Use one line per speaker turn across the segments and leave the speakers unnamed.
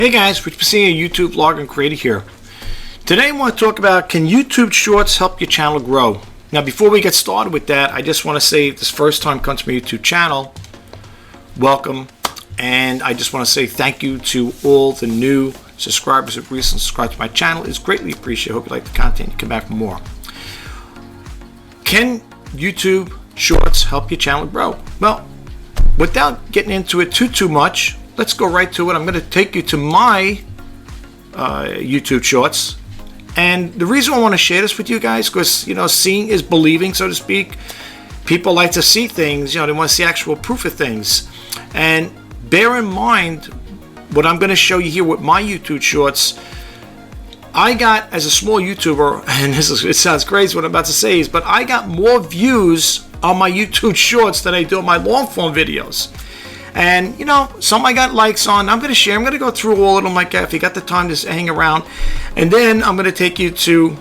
Hey guys, Rich Pacini, YouTube vlogger and creator here. Today I want to talk about, can YouTube Shorts help your channel grow? Now before we get started with that, I just want to say, if this first time comes to my YouTube channel, welcome. And I just want to say thank you to all the new subscribers who have recently subscribed to my channel. It's greatly appreciated. I hope you like the content. You come back for more. Can YouTube Shorts help your channel grow? Well, without getting into it too much, let's go right to it. I'm going to take you to my YouTube Shorts. And the reason I want to share this with you guys, because, you know, seeing is believing, so to speak. People like to see things, you know, they want to see actual proof of things. And bear in mind what I'm going to show you here with my YouTube Shorts. I got, as a small YouTuber, and it sounds crazy what I'm about to say, but I got more views on my YouTube Shorts than I do on my long form videos. And, you know, some I got likes on. I'm going to share. I'm going to go through all of them like that if you got the time to hang around. And then I'm going to take you to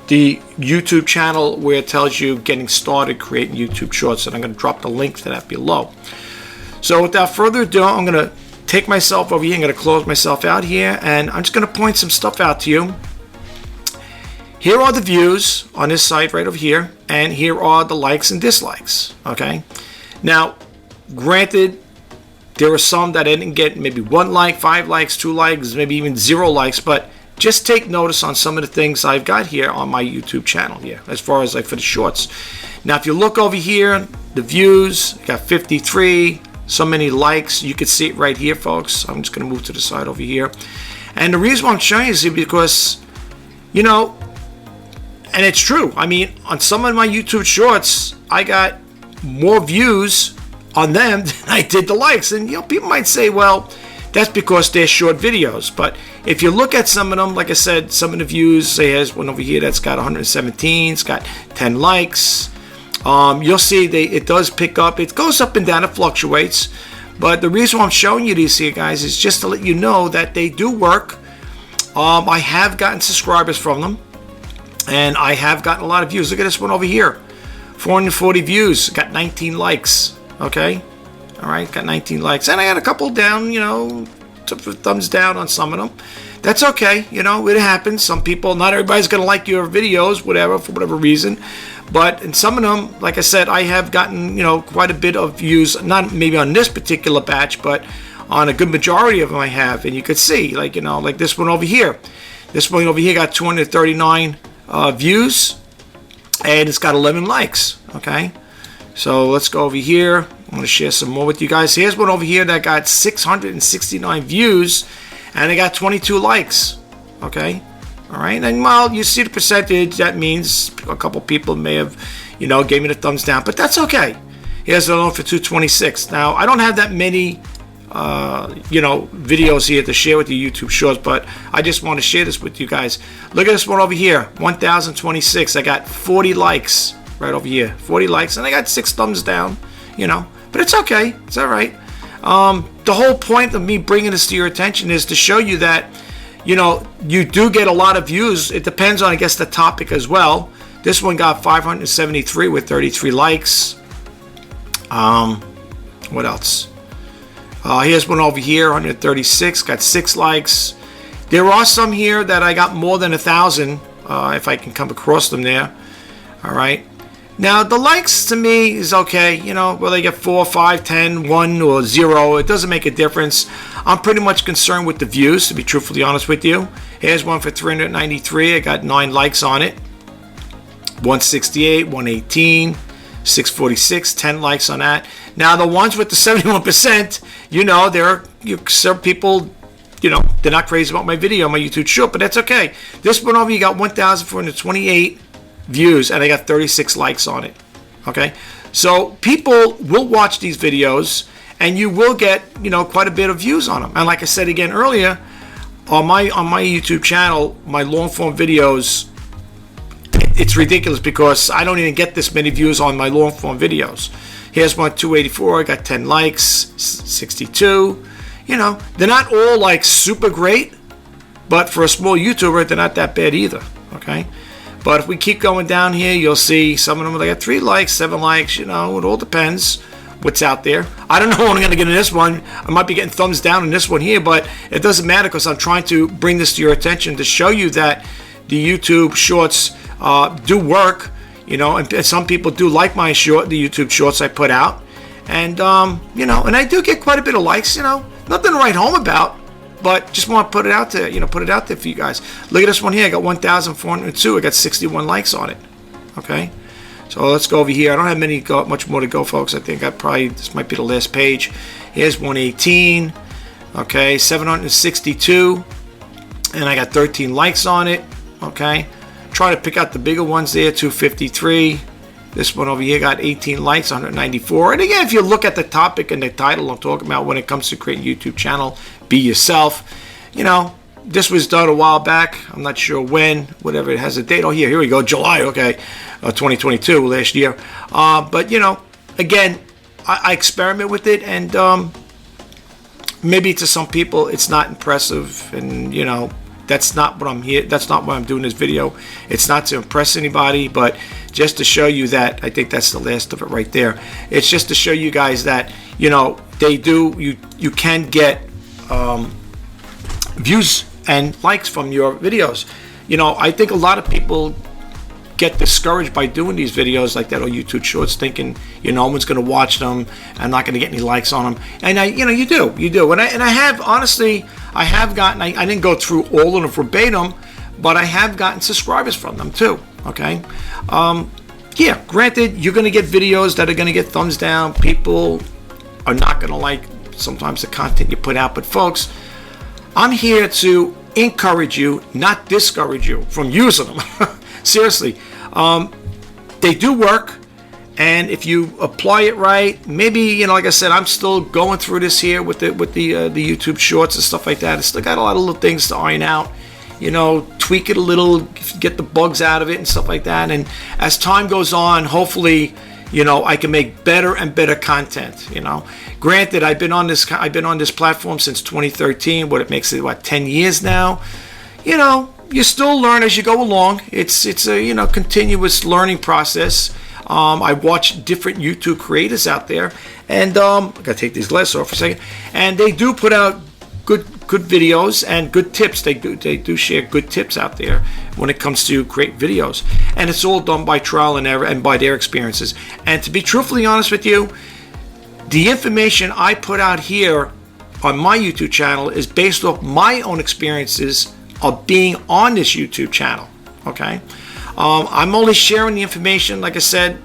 the YouTube channel where it tells you getting started creating YouTube Shorts. And I'm going to drop the link to that below. So without further ado, I'm going to take myself over here. I'm going to close myself out here. And I'm just going to point some stuff out to you. Here are the views on this site right over here. And here are the likes and dislikes. Okay. Now, granted, there are some that I didn't get maybe 1 like, 5 likes, 2 likes, maybe even 0 likes, but just take notice on some of the things I've got here on my YouTube channel here, as far as like for the shorts. Now, if you look over here, the views, got 53, so many likes. You can see it right here, folks. I'm just going to move to the side over here. And the reason why I'm showing you is because, you know, and it's true. I mean, on some of my YouTube Shorts, I got more views on them than I did the likes. And, you know, people might say, well, that's because they're short videos. But if you look at some of them, like I said, some of the views, say there's one over here that's got 117, it's got 10 likes. You'll see it does pick up. It goes up and down, it fluctuates. But the reason why I'm showing you these here, guys, is just to let you know that they do work. I have gotten subscribers from them, and I have gotten a lot of views. Look at this one over here, 440 views, got 19 likes. Okay, all right, got 19 likes, and I got a couple down, you know, thumbs down on some of them. That's okay, you know, it happens. Some people, not everybody's gonna like your videos, whatever, for whatever reason. But in some of them, like I said, I have gotten, you know, quite a bit of views, not maybe on this particular batch, but on a good majority of them I have. And you could see, like, you know, like this one over here. This one over here got 239 views, and it's got 11 likes. Okay. So let's go over here. I'm going to share some more with you guys. Here's one over here that got 669 views, and it got 22 likes. Okay. All right. And while you see the percentage, that means a couple people may have, you know, gave me the thumbs down, but that's okay. Here's another one for 226. Now, I don't have that many, you know, videos here to share with you YouTube Shorts, but I just want to share this with you guys. Look at this one over here, 1,026. I got 40 likes. Right over here, 40 likes, and I got 6 thumbs down, you know, but it's okay, it's all right. The whole point of me bringing this to your attention is to show you that, you know, you do get a lot of views. It depends on, I guess, the topic as well. This one got 573 with 33 likes. What else? Here's one over here, 136, got 6 likes. There are some here that I got more than 1,000, if I can come across them there. All right. Now, the likes to me is okay, you know, whether they get 4, 5, 10, 1, or 0, it doesn't make a difference. I'm pretty much concerned with the views, to be truthfully honest with you. Here's one for 393, I got 9 likes on it. 168, 118, 646, 10 likes on that. Now, the ones with the 71%, you know, some people, you know, they're not crazy about my video, my YouTube Short, but that's okay. This one over here got 1,428 views, and I got 36 likes on it. Okay, so people will watch these videos, and you will get, you know, quite a bit of views on them. And like I said again earlier, on my YouTube channel, my long form videos, it's ridiculous because I don't even get this many views on my long form videos. Here's one, 284. I got 10 likes, 62. You know, they're not all like super great, but for a small YouTuber, they're not that bad either. Okay. But if we keep going down here, you'll see some of them, they got 3 likes, 7 likes, you know, it all depends what's out there. I don't know what I'm going to get in this one. I might be getting thumbs down in this one here, but it doesn't matter because I'm trying to bring this to your attention to show you that the YouTube shorts do work, you know, and some people do like the YouTube shorts I put out. And, you know, and I do get quite a bit of likes, you know, nothing to write home about, but just want to put it out there, you know, put it out there for you guys. Look at this one here. I got 1,402. I got 61 likes on it. Okay. So let's go over here. I don't have much more to go, folks. I think this might be the last page. Here's 118. Okay. 762. And I got 13 likes on it. Okay. Try to pick out the bigger ones there. 253. This one over here got 18 likes, 194. And again, if you look at the topic and the title I'm talking about when it comes to creating a YouTube channel, be yourself. You know, this was done a while back. I'm not sure when, whatever it has a date. Oh, here we go, July, okay, 2022, last year. But, you know, again, I experiment with it, and maybe to some people it's not impressive, and, you know, that's not what I'm here. That's not why I'm doing this video. It's not to impress anybody, but just to show you that I think that's the last of it right there. It's just to show you guys that, you know, you can get views and likes from your videos. You know, I think a lot of people get discouraged by doing these videos like that on YouTube Shorts, thinking, you know, no one's going to watch them. I'm not going to get any likes on them. And you know, you do. And I have, honestly, I have gotten. I didn't go through all of them verbatim, but I have gotten subscribers from them too. Okay. Yeah. Granted, you're going to get videos that are going to get thumbs down. People are not going to like sometimes the content you put out. But folks, I'm here to encourage you, not discourage you from using them. Seriously, they do work, and if you apply it right, maybe, you know, like I said, I'm still going through this here with the YouTube Shorts and stuff like that. It's still got a lot of little things to iron out, you know, tweak it a little, get the bugs out of it and stuff like that. And as time goes on, hopefully, you know, I can make better and better content. You know, granted, I've been on this platform since 2013. What it makes it 10 years now. You know, you still learn as you go along. It's a, you know, continuous learning process. I watch different YouTube creators out there, and I gotta take these glasses off for a second. And they do put out good videos and good tips. They do share good tips out there when it comes to create videos, and it's all done by trial and error and by their experiences. And to be truthfully honest with you, the information I put out here on my YouTube channel is based off my own experiences of being on this YouTube channel. Okay, I'm only sharing the information, like I said,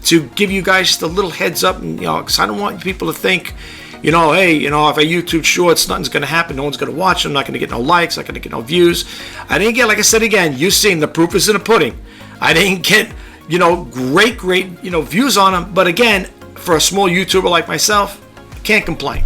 to give you guys just a little heads up, and, you know, because I don't want people to think, you know, hey, you know, if I YouTube Shorts, nothing's going to happen. No one's going to watch. I'm not going to get no likes. Not going to get no views. I didn't get, like I said again, you've seen the proof is in the pudding. I didn't get, you know, great, you know, views on them. But again, for a small YouTuber like myself, can't complain.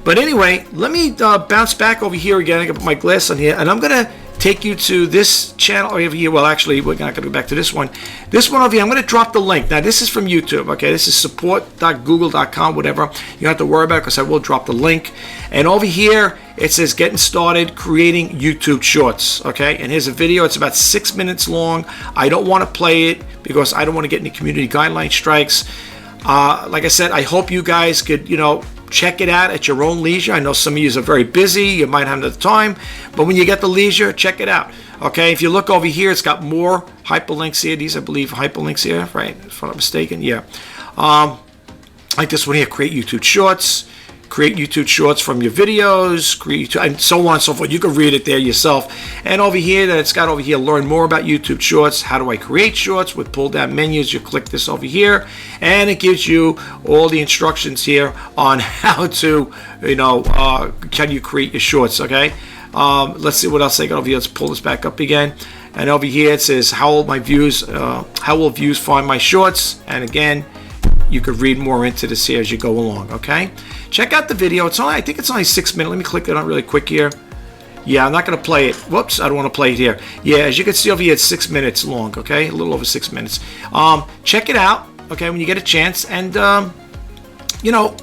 But anyway, let me bounce back over here again. I got my glass on here, and I'm going to take you to this channel over here. Well, actually, we're not going to go back to this one. This one over here, I'm going to drop the link. Now, this is from YouTube, okay? This is support.google.com, whatever. You don't have to worry about it because I will drop the link. And over here, it says getting started creating YouTube Shorts, okay? And here's a video. It's about 6 minutes long. I don't want to play it because I don't want to get any community guideline strikes. Like I said, I hope you guys could, you know, check it out at your own leisure. I know some of you are very busy. You might have the time. But when you get the leisure, check it out. Okay, if you look over here, it's got more hyperlinks here. These, I believe, hyperlinks here, right? If I'm not mistaken, yeah. Like this one here, create YouTube Shorts. Create YouTube Shorts from your videos, and so on and so forth. You can read it there yourself. And over here, that it's got over here, learn more about YouTube Shorts. How do I create shorts? With pull-down menus, you click this over here, and it gives you all the instructions here on how to, you know, can you create your shorts, okay? Let's see what else I got over here. Let's pull this back up again. And over here, it says, how will views find my shorts? And again, you could read more into this here as you go along, okay? Check out the video. I think it's only 6 minutes. Let me click it on really quick here. Yeah, I'm not going to play it. Whoops, I don't want to play it here. Yeah, as you can see over here, it's 6 minutes long, okay? A little over 6 minutes. Check it out, okay, when you get a chance. And, you know,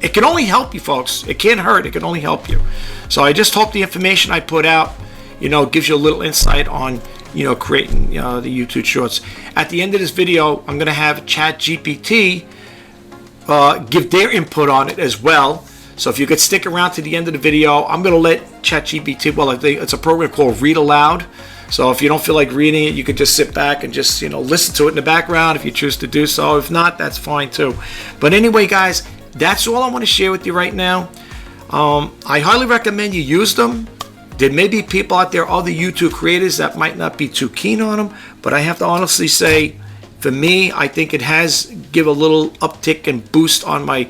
it can only help you, folks. It can't hurt. It can only help you. So I just hope the information I put out, you know, gives you a little insight on, you know, creating the YouTube Shorts. At the end of this video, I'm going to have ChatGPT give their input on it as well. So if you could stick around to the end of the video, I'm going to let ChatGPT, well, I think it's a program called Read Aloud. So if you don't feel like reading it, you could just sit back and just, listen to it in the background if you choose to do so. If not, that's fine too. But anyway, guys, that's all I want to share with you right now. I highly recommend you use them. There may be people out there, other YouTube creators, that might not be too keen on them, but I have to honestly say, for me, I think it has give a little uptick and boost on my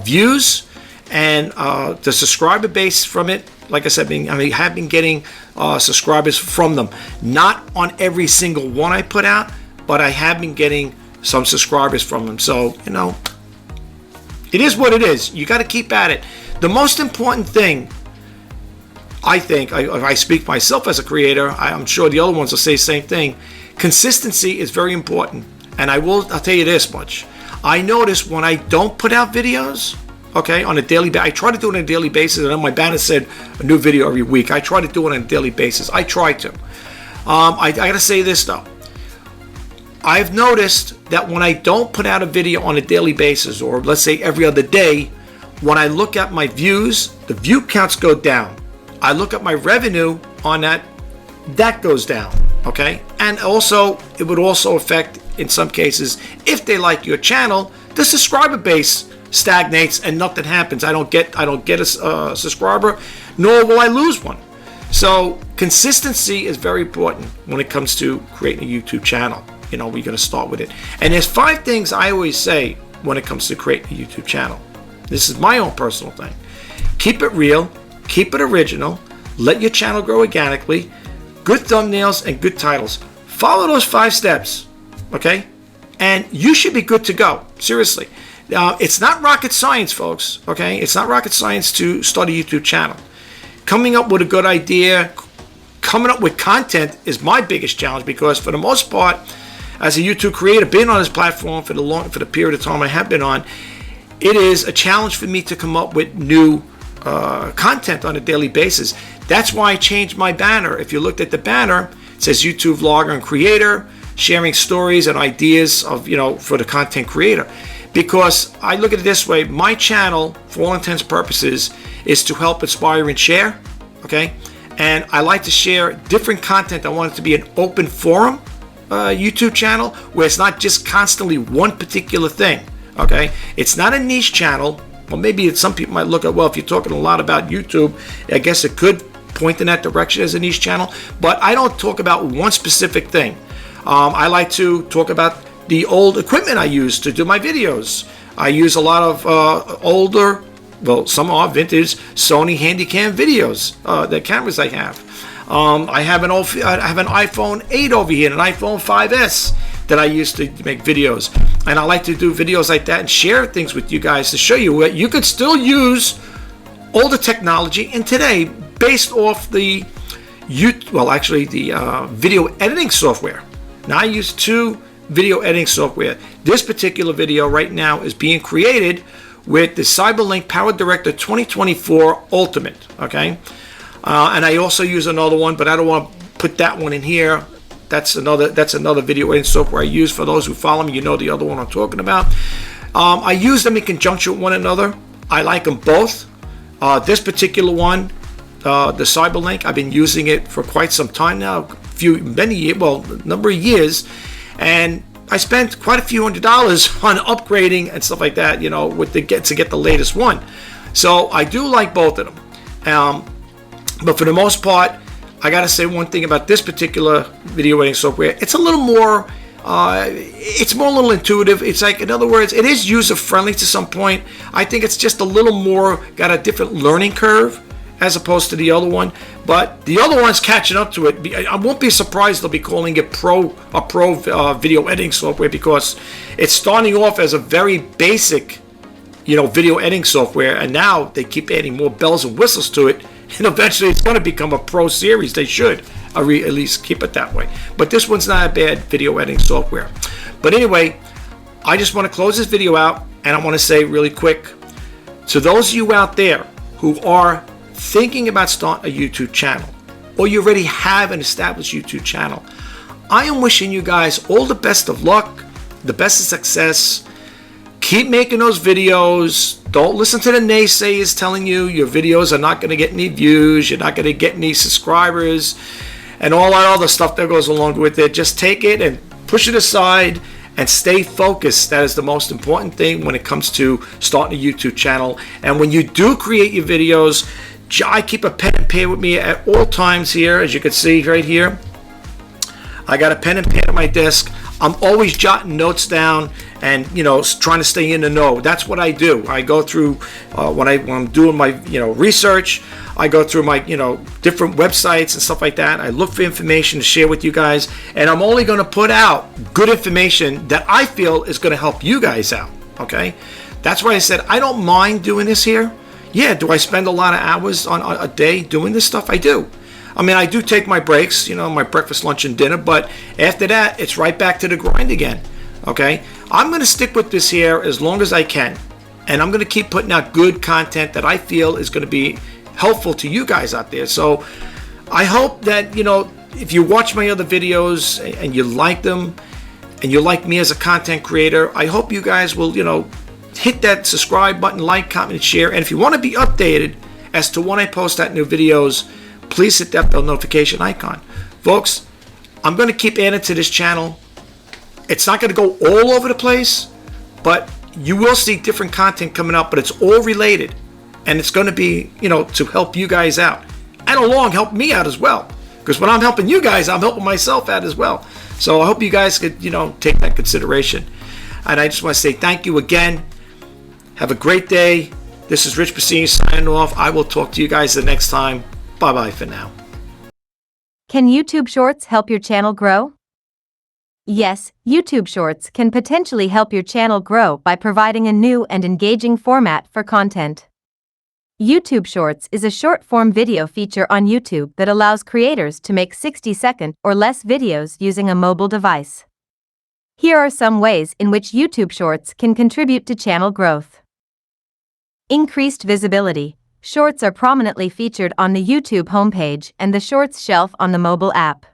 views and the subscriber base from it. Like I said, I have been getting subscribers from them. Not on every single one I put out, but I have been getting some subscribers from them. So, it is what it is. You got to keep at it. The most important thing, I think, if I speak myself as a creator, I'm sure the other ones will say the same thing. Consistency is very important. And I'll tell you this much. I notice when I don't put out videos, okay, on a daily basis, I try to do it on a daily basis, and on my banner said a new video every week. I try to do it on a daily basis. I try to. I got to say this, though. I've noticed that when I don't put out a video on a daily basis, or let's say every other day, when I look at my views, the view counts go down. I look at my revenue on that goes down, okay? And also, it would also affect, in some cases, if they like your channel, the subscriber base stagnates and nothing happens. I don't get a subscriber, nor will I lose one. So consistency is very important when it comes to creating a YouTube channel. We're going to start with it. And there's 5 things I always say when it comes to creating a YouTube channel. This is my own personal thing. Keep it real, keep it original, let your channel grow organically, good thumbnails and good titles. Follow those 5 steps, okay? And you should be good to go. Seriously. It's not rocket science, folks, okay? It's not rocket science to start a YouTube channel. Coming up with a good idea, coming up with content is my biggest challenge, because for the most part, as a YouTube creator, being on this platform for the period of time I have been on, it is a challenge for me to come up with new content on a daily basis. That's why I changed my banner. If you looked at the banner, it says YouTube vlogger and creator, sharing stories and ideas of, for the content creator. Because I look at it this way, my channel, for all intents and purposes, is to help inspire and share, okay? And I like to share different content. I want it to be an open forum YouTube channel, where it's not just constantly one particular thing, okay? It's not a niche channel. Well, maybe some people might look at, well, if you're talking a lot about YouTube, I guess it could point in that direction as a niche channel. But I don't talk about one specific thing. I like to talk about the old equipment I use to do my videos. I use a lot of older, well, some are vintage Sony Handycam videos, the cameras I have. I have an iPhone 8 over here and an iPhone 5S that I use to make videos. And I like to do videos like that and share things with you guys to show you that you could still use older technology in today based off the video editing software. Now I use 2 video editing software. This particular video right now is being created with the Cyberlink Power Director 2024 Ultimate, okay? And I also use another one, but I don't want to put that one in here. That's another video editing software I use. For those who follow me, you know the other one I'm talking about. I use them in conjunction with one another. I like them both. This particular one, the Cyberlink, I've been using it for quite some time now, a number of years, and I spent quite a few $100s on upgrading and stuff like that, to get the latest one. So I do like both of them. But for the most part, I got to say one thing about this particular video editing software. It's a little more, a little intuitive. It's like, in other words, it is user-friendly to some point. I think it's just a little more, got a different learning curve as opposed to the other one. But the other one's catching up to it. I won't be surprised they'll be calling it pro video editing software, because it's starting off as a very basic, video editing software, and now they keep adding more bells and whistles to it, and eventually it's going to become a pro series. They should at least keep it that way. But this one's not a bad video editing software. But anyway, I just want to close this video out, and I want to say really quick to those of you out there who are thinking about starting a YouTube channel, or you already have an established YouTube channel, I am wishing you guys all the best of luck, the best of success. Keep making those videos. Don't listen to the naysayers telling you your videos are not going to get any views, you're not going to get any subscribers, and all that other stuff that goes along with it. Just take it and push it aside and stay focused. That is the most important thing when it comes to starting a YouTube channel. And when you do create your videos, I keep a pen and pad with me at all times here. As you can see right here, I got a pen and pad at my desk. I'm always jotting notes down and, trying to stay in the know. That's what I do. I go through when I'm doing my, research. I go through my, different websites and stuff like that. I look for information to share with you guys, and I'm only going to put out good information that I feel is going to help you guys out. Okay, that's why I said I don't mind doing this here. Yeah, do I spend a lot of hours on a day doing this stuff? I do. I mean, I do take my breaks, my breakfast, lunch, and dinner, but after that, it's right back to the grind again, okay? I'm going to stick with this here as long as I can, and I'm going to keep putting out good content that I feel is going to be helpful to you guys out there. So I hope that, if you watch my other videos and you like them, and you like me as a content creator, I hope you guys will, hit that subscribe button, like, comment, and share. And if you want to be updated as to when I post out new videos, please hit that bell notification icon. Folks, I'm going to keep adding to this channel. It's not going to go all over the place, but you will see different content coming up, but it's all related. And it's going to be, to help you guys out. And along help me out as well. Because when I'm helping you guys, I'm helping myself out as well. So I hope you guys could, take that consideration. And I just want to say thank you again. Have a great day. This is Rich Bassini signing off. I will talk to you guys the next time. Bye-bye for now.
Can YouTube Shorts help your channel grow? Yes, YouTube Shorts can potentially help your channel grow by providing a new and engaging format for content. YouTube Shorts is a short-form video feature on YouTube that allows creators to make 60-second or less videos using a mobile device. Here are some ways in which YouTube Shorts can contribute to channel growth. Increased visibility. Shorts are prominently featured on the YouTube homepage and the Shorts shelf on the mobile app.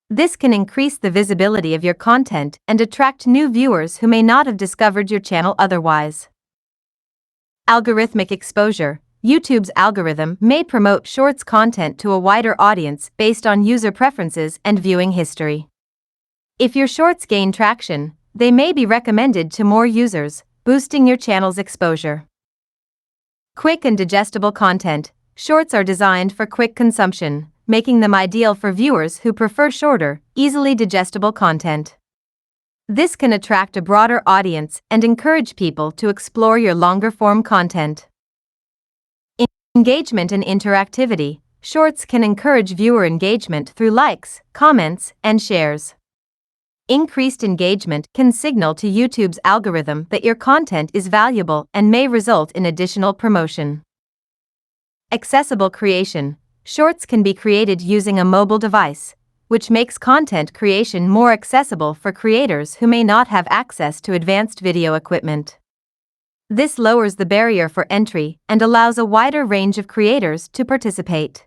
This can increase the visibility of your content and attract new viewers who may not have discovered your channel otherwise. Algorithmic exposure. YouTube's algorithm may promote Shorts content to a wider audience based on user preferences and viewing history. If your Shorts gain traction, they may be recommended to more users, boosting your channel's exposure. Quick and digestible content. Shorts are designed for quick consumption, making them ideal for viewers who prefer shorter, easily digestible content. This can attract a broader audience and encourage people to explore your longer-form content. Engagement and interactivity. Shorts can encourage viewer engagement through likes, comments, and shares. Increased engagement can signal to YouTube's algorithm that your content is valuable and may result in additional promotion. Accessible creation. Shorts can be created using a mobile device, which makes content creation more accessible for creators who may not have access to advanced video equipment. This lowers the barrier for entry and allows a wider range of creators to participate.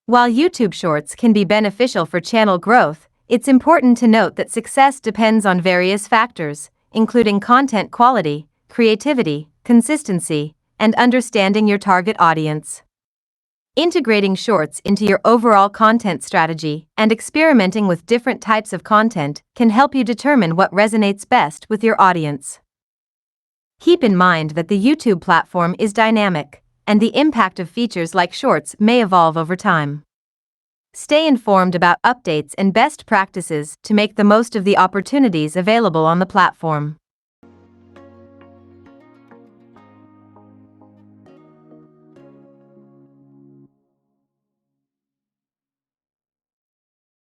While YouTube Shorts can be beneficial for channel growth, it's important to note that success depends on various factors, including content quality, creativity, consistency, and understanding your target audience. Integrating Shorts into your overall content strategy and experimenting with different types of content can help you determine what resonates best with your audience. Keep in mind that the YouTube platform is dynamic, and the impact of features like Shorts may evolve over time. Stay informed about updates and best practices to make the most of the opportunities available on the platform.